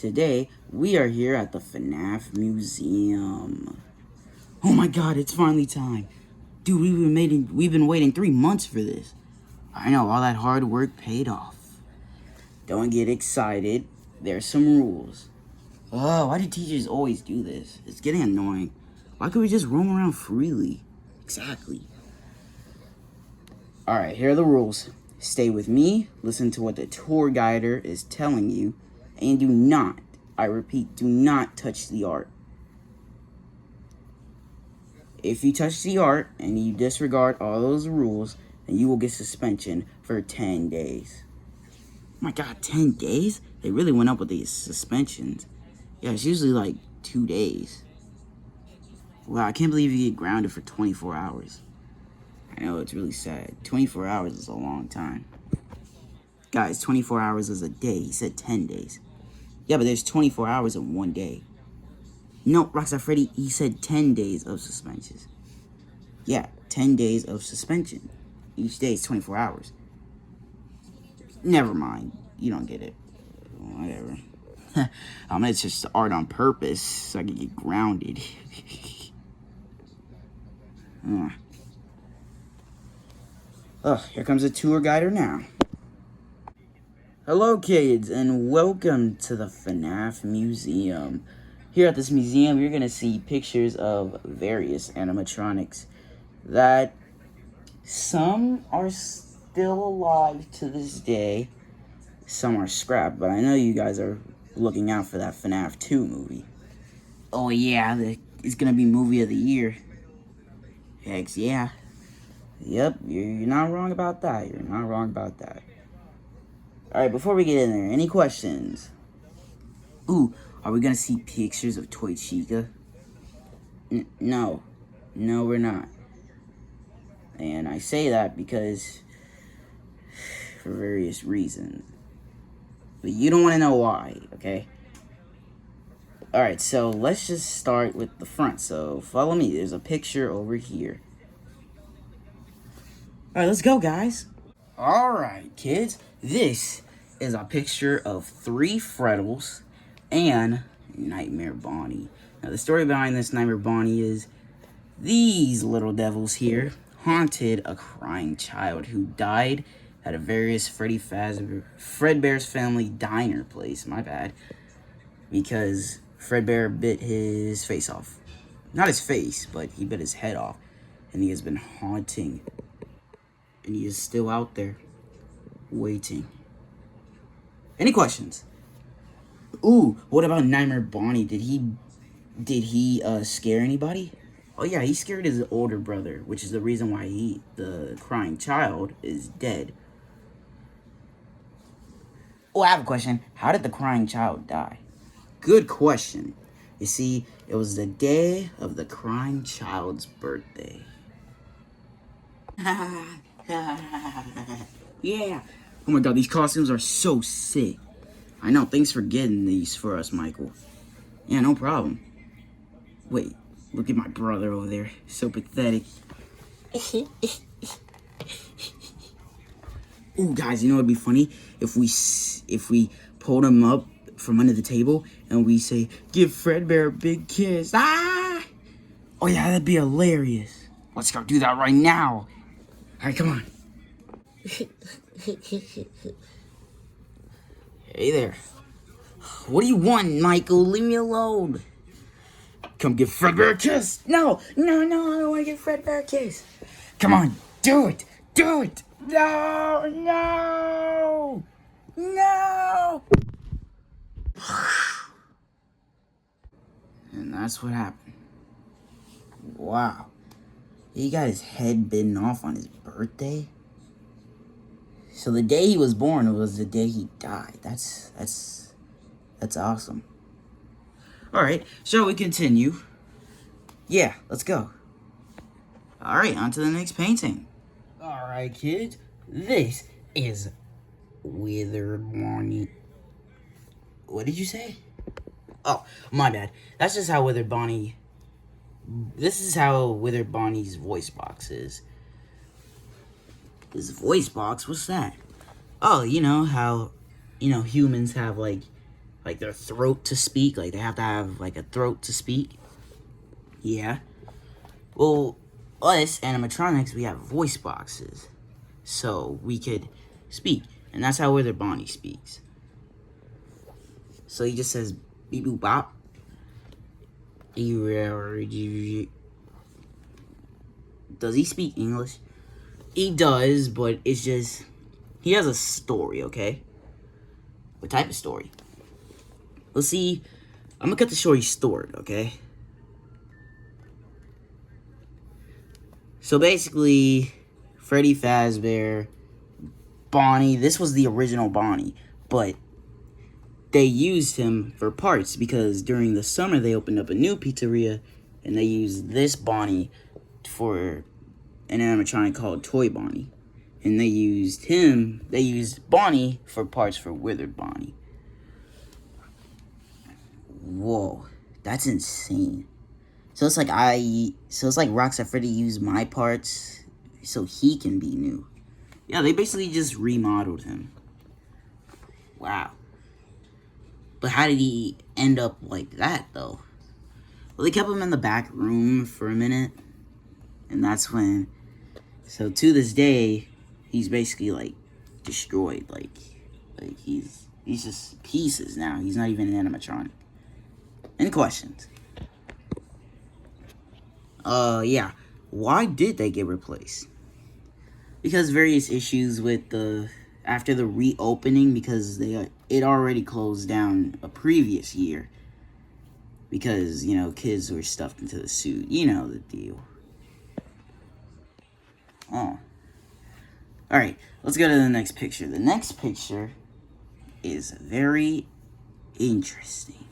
Today, we are here at the FNAF Museum. Oh my god, it's finally time. Dude, we've been waiting 3 months for this. I know, all that hard work paid off. Don't get excited. There's some rules. Oh, why do teachers always do this? It's getting annoying. Why can't we just roam around freely? Exactly. Alright, here are the rules. Stay with me, listen to what the tour guider is telling you, and do not, I repeat, do not touch the art. If you touch the art and you disregard all those rules, then you will get suspension for 10 days. Oh my god, 10 days? They really went up with these suspensions. Yeah, it's usually like 2 days. Wow, I can't believe you get grounded for 24 hours. I know, it's really sad. 24 hours is a long time. Guys, 24 hours is a day. He said 10 days. Yeah, but there's 24 hours in one day. No, Rockstar Freddy, he said 10 days of suspensions. Yeah, 10 days of suspension. Each day is 24 hours. Never mind. You don't get it. Whatever. It's just art on purpose so I can get grounded. Here comes a tour guider now. Hello kids, and welcome to the FNAF Museum. Here at this museum, you're going to see pictures of various animatronics that some are still alive to this day, some are scrapped, but I know you guys are looking out for that FNAF 2 movie. Oh yeah, it's going to be movie of the year. Heck yeah. Yep, you're not wrong about that. You're not wrong about that. Alright, before we get in there, any questions? Ooh, are we gonna see pictures of Toy Chica? No. No, we're not. And I say that because for various reasons. But you don't want to know why, okay? Alright, so let's just start with the front. So follow me. There's a picture over here. Alright, let's go, guys. Alright, kids. This is a picture of 3 Freddles and Nightmare Bonnie. Now, the story behind this Nightmare Bonnie is these little devils here haunted a crying child who died at a various Fredbear's Family diner place, my bad, because Fredbear bit his face off. Not his face, but he bit his head off, and he has been haunting, and he is still out there, waiting. Any questions? Ooh, what about Nightmare Bonnie? Did he scare anybody? Oh yeah, he scared his older brother, which is the reason why the crying child, is dead. Oh, I have a question. How did the crying child die? Good question. You see, it was the day of the crying child's birthday. Yeah. Oh my god, these costumes are so sick. I know, thanks for getting these for us, Michael. Yeah, no problem. Wait, look at my brother over there. So pathetic. Ooh, guys, you know what'd be funny? If we pulled him up from under the table and we say, "Give Fredbear a big kiss." Ah! Oh yeah, that'd be hilarious. Let's go do that right now. Alright, come on. Hey there. What do you want, Michael? Leave me alone. Come give Fredbear a kiss. No, I don't want to give Fredbear a kiss. Come on, do it. Do it. No. And that's what happened. Wow. He got his head bitten off on his birthday? So the day he was born was the day he died. That's awesome. Alright, shall we continue? Yeah, let's go. Alright, on to the next painting. Alright, kids. This is Withered Bonnie. What did you say? Oh, my bad. That's just how Withered Bonnie... This is how Withered Bonnie's voice box is. His voice box? What's that? Oh, you know how, humans have, like, like their throat to speak. Like they have to have like a throat to speak. Yeah. Well, us animatronics, we have voice boxes, so we could speak, and that's how Wither Bonnie speaks. So he just says beep boop bop. Does he speak English? He does, but it's just he has a story, okay? What type of story? Let's see. I'm gonna cut the story short, okay? So basically, Freddy Fazbear, Bonnie, this was the original Bonnie, but they used him for parts because during the summer they opened up a new pizzeria and they used this Bonnie for an animatronic called Toy Bonnie. And they used Bonnie for parts for Withered Bonnie. Whoa, that's insane. So it's like Rockstar Freddy used my parts so he can be new. Yeah, they basically just remodeled him. Wow. But how did he end up like that, though? Well, they kept him in the back room for a minute. And that's when... So to this day, he's basically, like, destroyed. Like he's just pieces now. He's not even an animatronic. Any questions? Yeah. Why did they get replaced? Because various issues with after the reopening, because it already closed down a previous year. Because, you know, kids were stuffed into the suit. You know the deal. Oh. Alright, let's go to the next picture. The next picture is very interesting.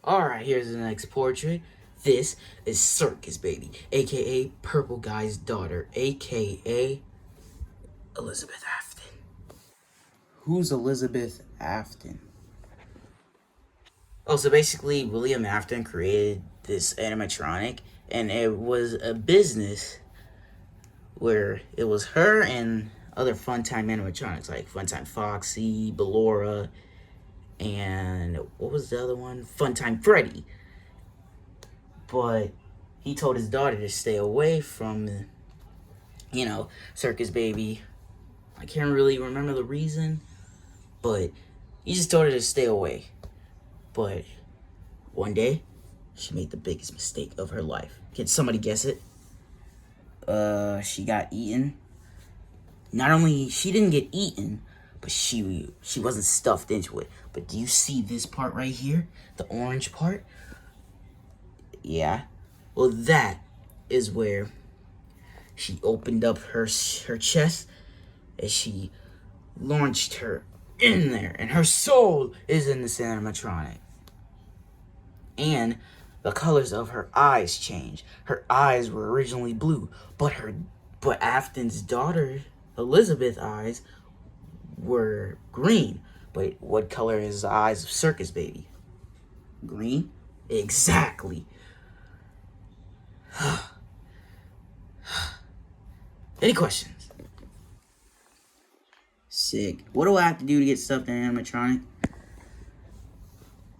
Alright, here's the next portrait. This is Circus Baby, aka Purple Guy's daughter, aka Elizabeth Afton. Who's Elizabeth Afton? Oh, so basically, William Afton created this animatronic, and it was a business where it was her and other Funtime animatronics, like Funtime Foxy, Ballora, and what was the other one? Funtime Freddy. But he told his daughter to stay away from, you know, Circus Baby. I can't really remember the reason, but he just told her to stay away. But one day, she made the biggest mistake of her life. Can somebody guess it? She got eaten. Not only she didn't get eaten, but she wasn't stuffed into it. But do you see this part right here? The orange part? Yeah. Well, that is where she opened up her chest and she launched her in there. And her soul is in this animatronic. And the colors of her eyes changed. Her eyes were originally blue, but Afton's daughter, Elizabeth's eyes were green. But what color is the eyes of Circus Baby? Green? Exactly. Any questions? Sick. What do I have to do to get stuffed in an animatronic?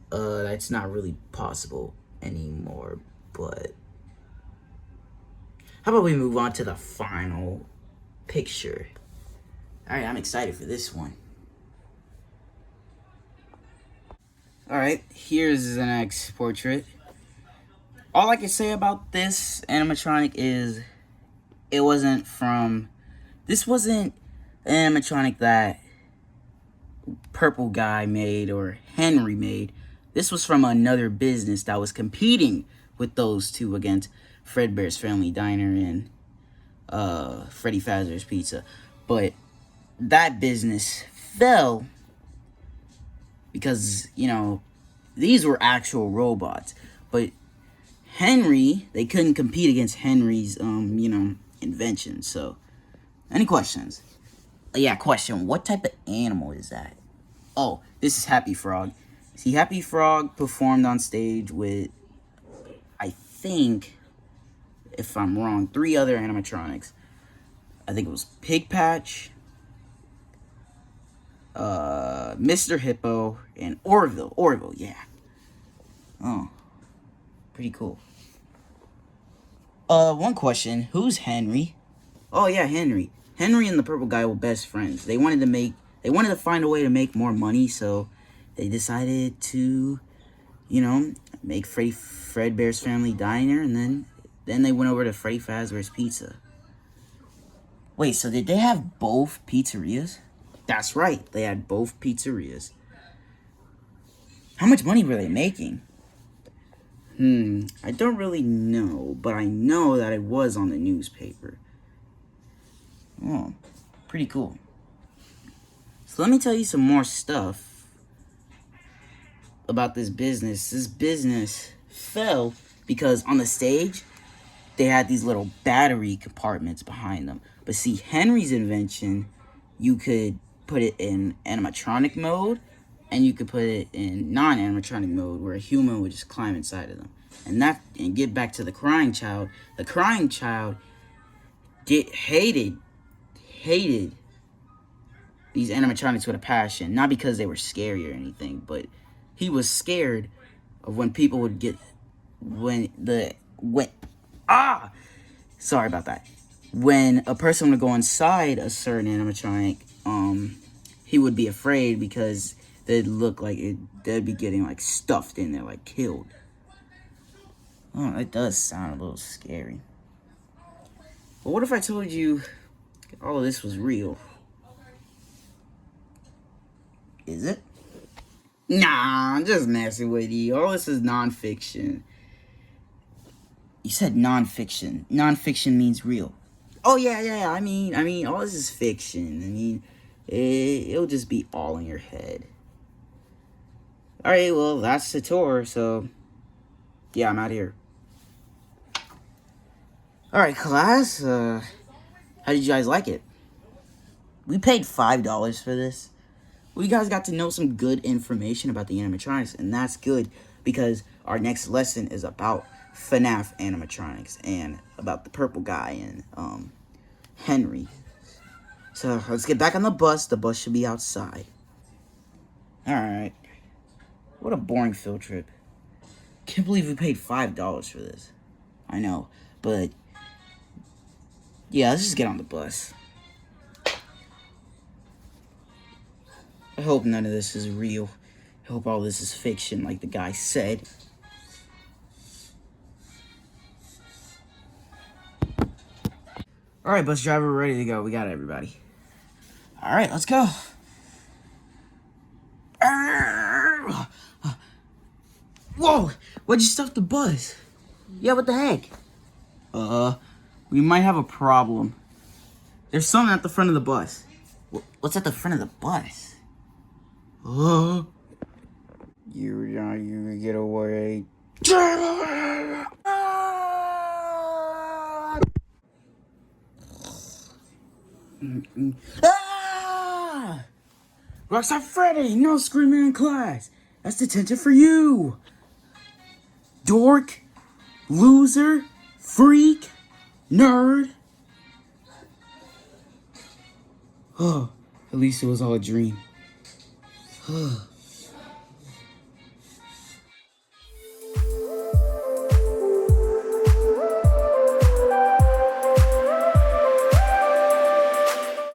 That's not really possible anymore, but how about we move on to the final picture? Alright, I'm excited for this one. Alright, here's the next portrait. All I can say about this animatronic is this wasn't an animatronic that Purple Guy made or Henry made. This was from another business that was competing with those two against Fredbear's Family Diner and Freddy Fazbear's Pizza. But that business fell because, you know, these were actual robots. But Henry, they couldn't compete against Henry's, you know, invention. So, any questions? Yeah, question. What type of animal is that? Oh, this is Happy Frog. See, Happy Frog performed on stage with, I think, if I'm wrong, 3 other animatronics. I think it was Pig Patch, Mr. Hippo, and Orville. Orville, yeah. Oh, pretty cool. One question. Who's Henry? Oh, yeah, Henry. Henry and the purple guy were best friends. They wanted to find a way to make more money, so they decided to, you know, make Fredbear's Family Diner, and then they went over to Freddy Fazbear's Pizza. Wait, so did they have both pizzerias? That's right, they had both pizzerias. How much money were they making? I don't really know, but I know that it was on the newspaper. Oh, pretty cool. So let me tell you some more stuff about this business. This business fell because on the stage, they had these little battery compartments behind them. But see, Henry's invention, you could put it in animatronic mode, and you could put it in non-animatronic mode, where a human would just climb inside of them. And get back to the crying child. The crying child hated these animatronics with a passion. Not because they were scary or anything, but he was scared of when people would get... Sorry about that. When a person would go inside a certain animatronic, he would be afraid because they'd look like they'd be getting like stuffed in there, like killed. Oh, that does sound a little scary. But what if I told you all of this was real? Is it? Nah, I'm just messing with you. All this is non-fiction. You said non-fiction. Non-fiction means real. Oh, yeah. I mean, all this is fiction. I mean, it'll just be all in your head. Alright, well, that's the tour, so... yeah, I'm out here. Alright, class, how did you guys like it? We paid $5 for this. We guys got to know some good information about the animatronics, and that's good, because our next lesson is about FNAF animatronics, and about the purple guy, and, Henry. So, let's get back on the bus. The bus should be outside. Alright. What a boring field trip. Can't believe we paid $5 for this. I know, but... yeah, let's just get on the bus. I hope none of this is real. I hope all this is fiction, like the guy said. Alright, bus driver, we're ready to go. We got everybody. Alright, let's go. Whoa! Why'd you stop the bus? Yeah, what the heck? We might have a problem. There's something at the front of the bus. What's at the front of the bus? You're gonna get away. Rockstar Freddy, no screaming in class. That's detention for you. Dork, loser, freak, nerd. Oh, at least it was all a dream.